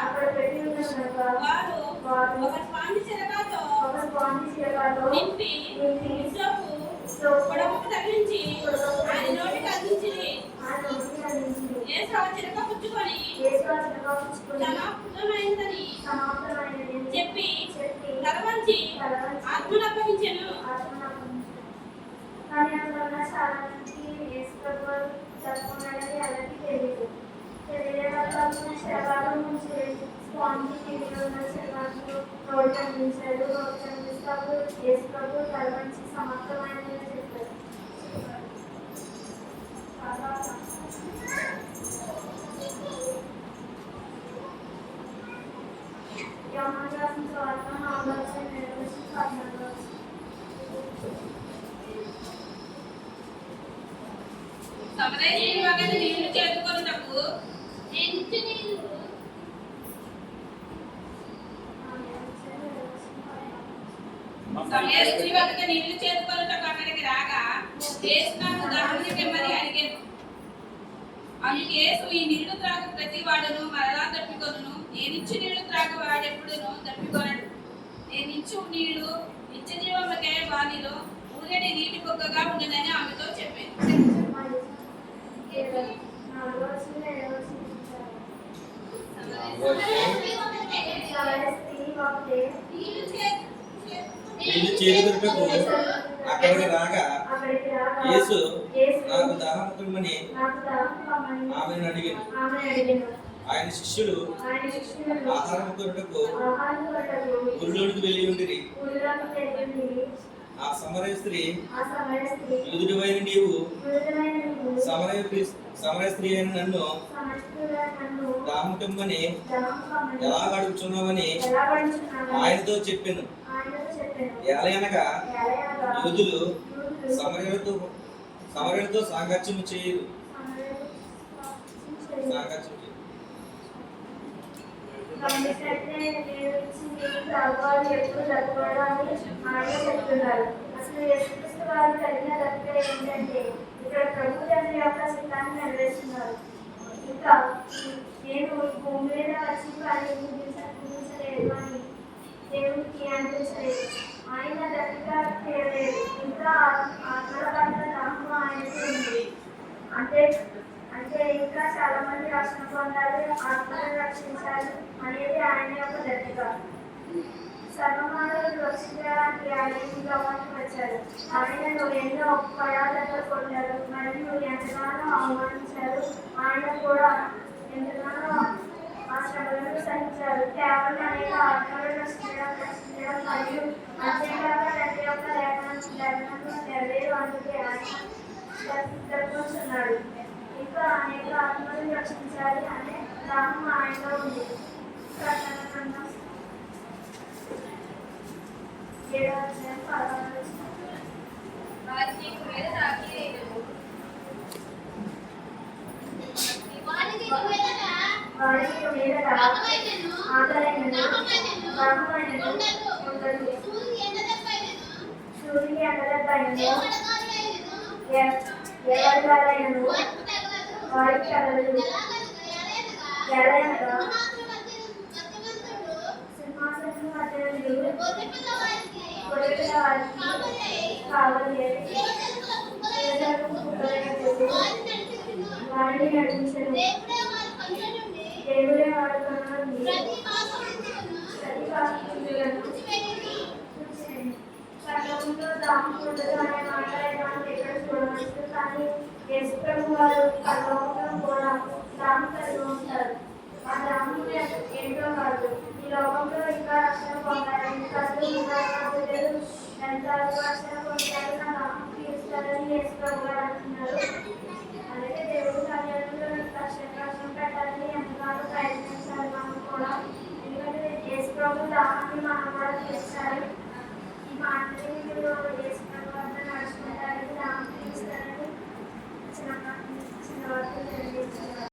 అక్కడ పెట్టి ఉన్న కనుక వారు ఒక స్పాంజి చిరకాతో నింపి పొడవుకు తగిలించి ఆయన నోటికి అందించింది. యేసు ఆ చిరక పుచ్చుకొని సమాప్తమైందని చెప్పి తలవంచి ఆత్మను అప్పగించెను. కానీ అందువల్ల చాలా మందికి యేసు ప్రభువు చదువుకున్నాడని ఎవరికి తెలియదు. తెలియని వాళ్ళు శవాలు స్వామి ఉన్న శవాలు రోడ్డు అందించాడు. రోడ్డు అందిస్తాడు. యేసు ప్రభువు తలవంచి సమర్థమైనదని చెప్పారు. యోహాను సువార్త 4:14. సమరయుని వగద నీళ్లు చేదుకొనుటకు సమరయుని వగద నీళ్లు చేదుకొనుటకు అక్కడికి రాగా యేసు నాకు దాహమిమ్మని అడిగాను. అందుకు యేసు, ఈ నీళ్లు త్రాగ ప్రతి వాడును మరలా తప్పికొనును. నేనిచ్చు నీళ్లు త్రాగ వాడెప్పుడును తప్పికొనడు. నేనిచ్చు నీళ్లు నిత్య జీవములకే వానిలో ఊరడి నీటి బొగ్గగా ఉండునని ఆమెతో చెప్పాను. నీళ్లు చేదుకొనుటకు అక్కడికి రాగా యేసు నాకు దాహము కమ్మని ఆమెను అడిగాను. ఆయన శిష్యులు ఆహారం కొనుటకు ఊరిలోనికి వెళ్ళి ఉండిరి. ఆ సమరయ స్త్రీ, యూదుడివైన నీవు సమరయ స్త్రీ అయిన నన్ను దాహము కమ్మని ఎలా అడుగుచున్నావని ఆయనతో చెప్పాను. ఎలయనగా యూదులు సమరయులతో సాంగత్యము చేయరు. అసలు యేసుక్రీస్తు వారు కలిగిన దశ ఏంటంటే ఇక్కడ ప్రభు తండ్రి యొక్క చిత్తాన్ని నెరవేరుస్తున్నారు. ఇంకా నేను భూమి మీద వచ్చి వారిని పూజించలేదు అని దేవునికి అనిపించలేదు. ఆయన దశగా చేయలేదు. ఇంకా ఆత్మల పట్ల దాహం ఆయనకు ఉంది. అంటే ఇంకా చాలా మంది రక్షణ పొందాలి, ఆత్మలను రక్షించాలి అనేది ఆయన యొక్క దశగా. సర్వమానవులు రక్షించడానికి ఆయన ఈ లోకానికి వచ్చారు. ఆయనను ఎన్నో పరాధనలు పొందారు మరియు ఎంతగానో అవమానించారు. ఆయన కూడా ఎంతగానో ఆ శ్రమలను సహించారు. కేవలం అనేక ఆత్మలను రక్షించడం మరియు అంతేకాక తండ్రి యొక్క లేఖనంలో నెరవేరు అందుకే ఆయన జరుపుతున్నాడు. ఇంకా అనేక ఆత్మలను రక్షించాలి అనే దాహం ఆయనలో ఉంది. సూర్యుని ఎండలపైన ఎవరిగాలైనను వారికి తగలదు. ఎలయనగా సింహాసనం మధ్య గొర్రెపిల్ల వారికి కావలి వారిని నడిపించను. దేవుడే వాడుకున్నది ప్రతి పాపములను పరలోకంలో దాహం ఉండదు అనే మాట మనం ఎక్కడ చూడవచ్చు. కానీ యేసు ప్రభు వారు పరలోకంలో కూడా దాహం కలిగి ఉంటారు. ఆ దాహం ఏంటో కాదు, ఈ లోకంలో ఇంకా రక్షణ పొందాలని కాదు, ఎంత రక్షణ పొందాలని నా దాహం తీరుస్తారని యేసు ప్రభు గారు అంటున్నారు.